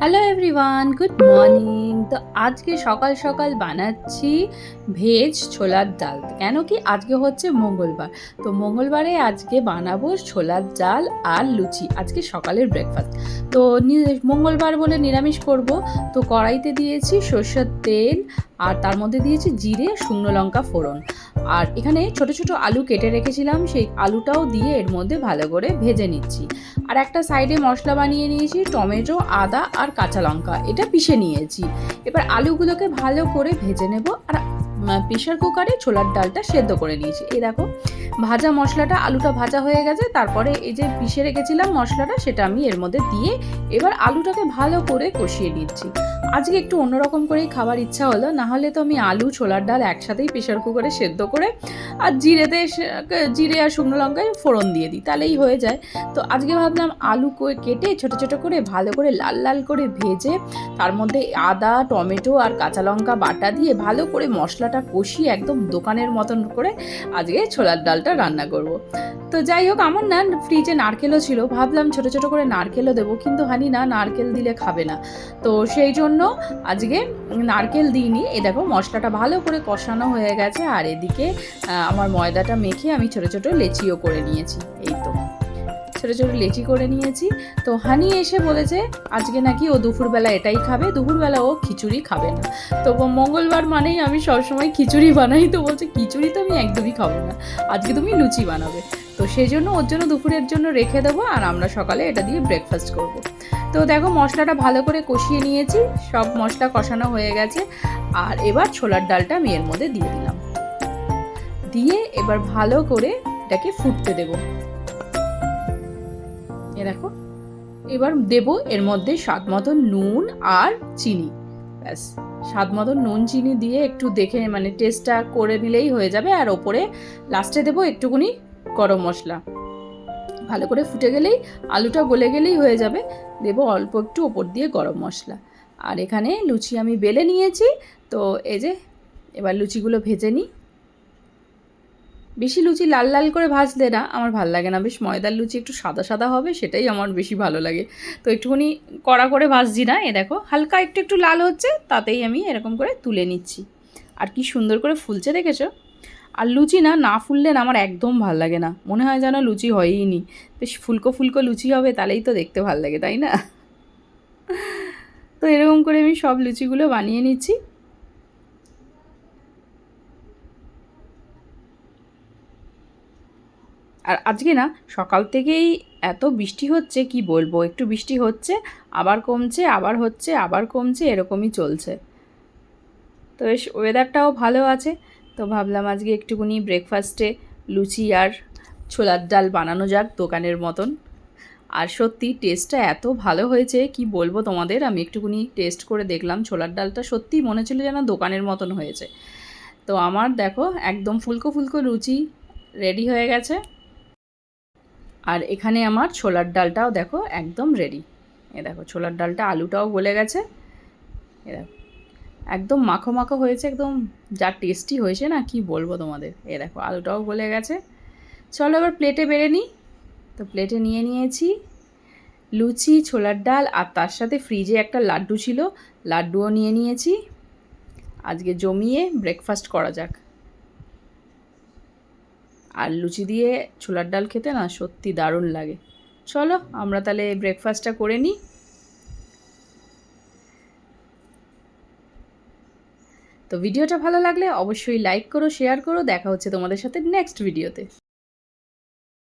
Hello everyone, good morning. তো আজকে সকাল সকাল বানাচ্ছি ভেজ ছোলার ডাল। কেন কি আজকে হচ্ছে মঙ্গলবার, তো মঙ্গলবারে আজকে বানাবো ছোলার ডাল আর লুচি, আজকে সকালের ব্রেকফাস্ট। তো মঙ্গলবার বলে নিরামিষ করব। তো কড়াইতে দিয়েছি সর্ষের তেল, আর তার মধ্যে দিয়েছি জিরে, শুকনো লঙ্কা ফোড়ন। আর এখানে ছোট ছোট আলু কেটে রেখেছিলাম, সেই আলুটাও দিয়ে এর মধ্যে ভালো করে ভেজে নিচ্ছি। আর একটা সাইডে মশলা বানিয়ে নিয়েছি, টমেটো, আদা আর কাঁচা লঙ্কা, এটা পিষে নিয়েছি। এবার আলুগুলোকে ভালো করে ভেজে নেব। আর প্রেশার কুকারে ছোলার ডালটা সেদ্ধ করে নিয়েছি। এই দেখো ভাজা মশলাটা, আলুটা ভাজা হয়ে গেছে। তারপরে এই যে পিষে রেখেছিলাম মশলাটা, সেটা আমি এর মধ্যে দিয়ে এবার আলুটাকে ভালো করে কষিয়ে নিচ্ছি। আজকে একটু অন্যরকম করেই খাবার ইচ্ছা হলো, না হলে তো আমি আলু ছোলার ডাল একসাথেই প্রেশার কুকারে সেদ্ধ করে আর জিরে আর শুকনো লঙ্কায় ফোড়ন দিয়ে দিই, তাহলেই হয়ে যায়। তো আজকে ভাবলাম আলু কেটে ছোট ছোট করে ভালো করে লাল লাল করে ভেজে তার মধ্যে আদা, টমেটো আর কাঁচা লঙ্কা বাটা দিয়ে ভালো করে মশলাটা কষিয়ে একদম দোকানের মতন করে আজকে ছোলার ডালটা রান্না করব। তো যাই হোক, আমার না ফ্রিজে নারকেলও ছিল, ভাবলাম ছোট ছোট করে নারকেলও দেবো, কিন্তু হানি না, নারকেল দিলে খাবে না। তো সেই জন্য আজকে নারকেল দিইনি। এ দেখো মশলাটা ভালো করে কষানো হয়ে গেছে, আর এদিকে আমার ময়দাটা মেখে আমি ছোট ছোট লেচিও করে নিয়েছি। এই তো ছোটো ছোটো লেচি করে নিয়েছি। তো হানি এসে বলেছে আজকে নাকি ও দুপুরবেলা এটাই খাবে, দুপুরবেলা ও খিচুড়ি খাবে না। তো মঙ্গলবার মানেই আমি সবসময় খিচুড়ি বানাই, তো বলছে খিচুড়ি তো আমি একদমই খাবো না, আজকে তুমি লুচি বানাবে। তো সেই জন্য ওর জন্য দুপুরের জন্য রেখে দেবো, আর আমরা সকালে এটা দিয়ে ব্রেকফাস্ট করব। তো দেখো মশলাটা ভালো করে কষিয়ে নিয়েছি, সব মশলা কষানো হয়ে গেছে। আর এবার ছোলার ডালটা আমি এর মধ্যে দিয়ে দিলাম, দিয়ে এবার ভালো করে এটাকে ফুটতে দেবো। দেখো এবার দেব এর মধ্যে স্বাদ মতন নুন আর চিনি। ব্যাস, স্বাদ মতন নুন চিনি দিয়ে একটু দেখে মানে টেস্টটা করে নিলেই হয়ে যাবে। আর ওপরে লাস্টে দেবো একটুকুনি গরম মশলা। ভালো করে ফুটে গেলেই, আলুটা গলে গেলেই হয়ে যাবে, দেবো অল্প একটু ওপর দিয়ে গরম মশলা। আর এখানে লুচি আমি বেলে নিয়েছি। তো এই যে এবার লুচিগুলো ভেজে নিই। বেশি লুচি লাল লাল করে ভাজলে না আমার ভালো লাগে না, বেশ ময়দার লুচি একটু সাদা সাদা হবে, সেটাই আমার বেশি ভালো লাগে। তো একটুখানি কড়া করে ভাজছি না, এ দেখো হালকা একটু একটু লাল হচ্ছে, তাতেই আমি এরকম করে তুলে নিচ্ছি। আর কি সুন্দর করে ফুলছে দেখেছো। আর লুচি না না ফুললে না আমার একদম ভাল লাগে না, মনে হয় যেন লুচি হয়ই নি। বেশ ফুলকো ফুলকো লুচি হবে, তাহলেই তো দেখতে ভাল লাগে, তাই না? তো এরকম করে আমি সব লুচিগুলো বানিয়ে নিচ্ছি। আর আজকে না সকাল থেকেই এত বৃষ্টি হচ্ছে, কি বলবো, একটু বৃষ্টি হচ্ছে আবার কমছে, আবার হচ্ছে আবার কমছে, এরকমই চলছে। তো বেশ ওয়েদারটাও ভালো আছে। তো ভাবলাম আজকে একটুখানি ব্রেকফাস্টে লুচি আর ছোলার ডাল বানানো যাক দোকানের মতন। আর সত্যি টেস্টটা এত ভালো হয়েছে, কি বলবো তোমাদের। আমি একটুখানি টেস্ট করে দেখলাম, ছোলার ডালটা সত্যি মনে ছিল যেন দোকানের মতন হয়েছে। তো আমার দেখো একদম ফুলকো ফুলকো লুচি রেডি হয়ে গেছে। আর এখানে আমার ছোলার ডালটাও দেখো একদম রেডি। এ দেখো ছোলার ডালটা, আলুটাও গলে গেছে। এ দেখো একদম মাখো মাখো হয়েছে, একদম যা টেস্টি হয়েছে না, কি বলবো তোমাদের। এ দেখো আলুটাও গলে গেছে। চলো এবার প্লেটে বেড়ে নিই। তো প্লেটে নিয়ে নিয়েছি লুচি, ছোলার ডাল, আর তার সাথে ফ্রিজে একটা লাড্ডু ছিল, লাড্ডুও নিয়ে নিয়েছি। আজকে জমিয়ে ব্রেকফাস্ট করা যাক। আর লুচি দিয়ে ছোলার ডাল খেতে না সত্যি দারুণ লাগে। চলো আমরা তাহলে ব্রেকফাস্টটা করে নিই। তো ভিডিওটা ভালো লাগলে অবশ্যই লাইক করো, শেয়ার করো। দেখা হচ্ছে তোমাদের সাথে নেক্সট ভিডিওতে।